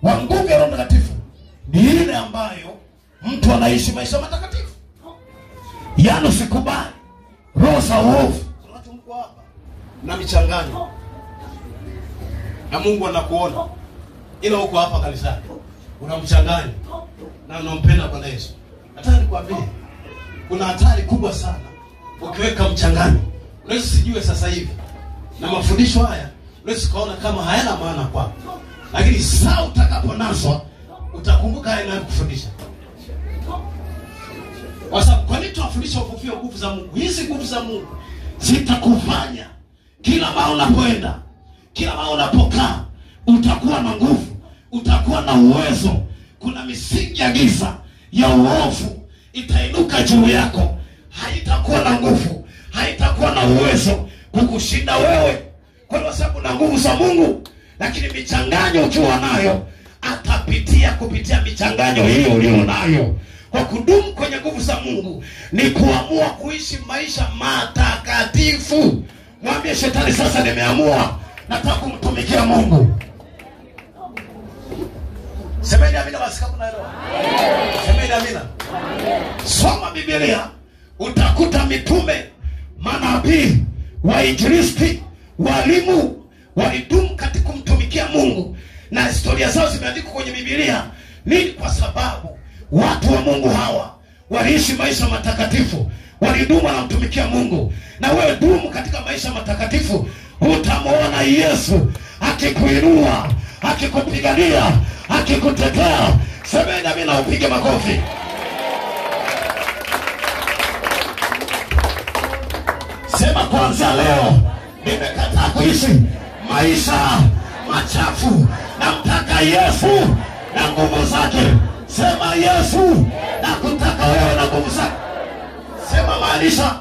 kwa nguvu ya Roho Mtakatifu ni ile ambayo mtu anaishi maisha matakatifu. Yaani usikubali roho za uovu. Watu mko hapa na michanganyo na Mungu anakuona, ila uko hapa kanisani unamchanganya na unampenda Bwana Yesu. Nataka nikwambie kuna hatari kubwa sana ukiweka mchanganyo. Unaweza sijue sasa hivi na mafundisho haya unaweza kaona kama hayana maana kwako, lakini saa utakaponaswa utakumbuka haya ninayokufundisha. Kwa sababu kwa nini tunafundisha ufufuo wa nguvu za Mungu? Hizi nguvu za Mungu zitakufanya kila mahali unapoenda, kila mahali unapokaa, utakuwa na nguvu, utakuwa na uwezo. Kuna misingi ya giza ya uovu itainuka juu yako, haitakuwa na nguvu, haitakuwa na uwezo kukushinda wewe, kwa sababu na nguvu za Mungu. Lakini michanganyo ukiwa nayo, atapitia kupitia michanganyo hiyo ulio nayo. Kwa kudumu kwenye nguvu za Mungu ni kuamua kuishi maisha matakatifu. Mwambie shetani, sasa nimeamua, nataka kumtumikia Mungu. Semeni amina basi kama unaelewa. Semeni amina. Soma Biblia, utakuta mitume, manabii, wainjilisti, walimu walidumu katika kumtumikia Mungu, na historia zao zimeandikwa kwenye Biblia. Nini? Kwa sababu watu wa Mungu hawa waliishi maisha matakatifu, walidumu na kumtumikia Mungu. Na wewe dumu katika maisha matakatifu, utamwona Yesu akikuinua, akikupigania, akikutetea. Semeni amina, upige makofi. Sema, kuanzia leo nimekataa kuishi maisha machafu, namtaka Yesu na nguvu zake. Sema, Yesu nakutaka wewe na nguvu zake. Sema, maanisha.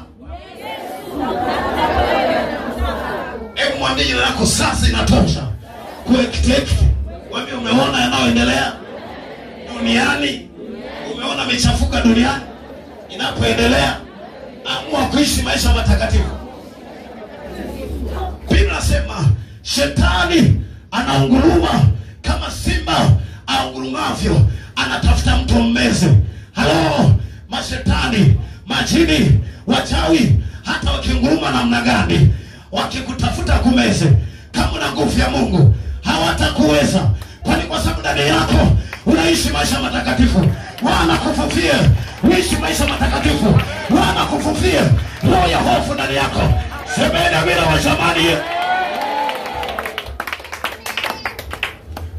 Hebu mwambie jina lako, sasa inatosha kuekiteki. Mwambie, umeona yanayoendelea duniani, umeona michafuka duniani inapoendelea, amua kuishi maisha matakatifu. Biblia inasema shetani anaunguruma kama simba aungurumavyo, anatafuta mtu mmeze. Halo, mashetani, majini, wachawi, hata wakinguruma namna gani, wakikutafuta kumeze, kama una nguvu ya Mungu hawatakuweza. Kwani kwa sababu ndani yako unaishi maisha matakatifu. Bwana kufufie uishi maisha matakatifu. Bwana kufufie roho ya hofu ndani yako. Semeni amina wa zamani.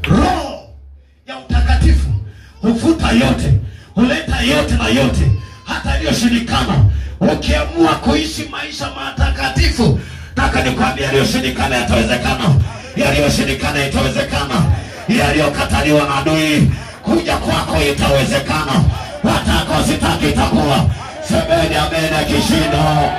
Roho ya utakatifu hufuta yote, huleta yote na yote, hata iliyoshindikana. Ukiamua kuishi maisha matakatifu, nataka nikwambie yaliyoshindikana yatawezekana, yaliyoshindikana itawezekana, yaliyokataliwa na adui kuja kwako itawezekana, watako sitaki itakuwa. Semeni amena kishindo.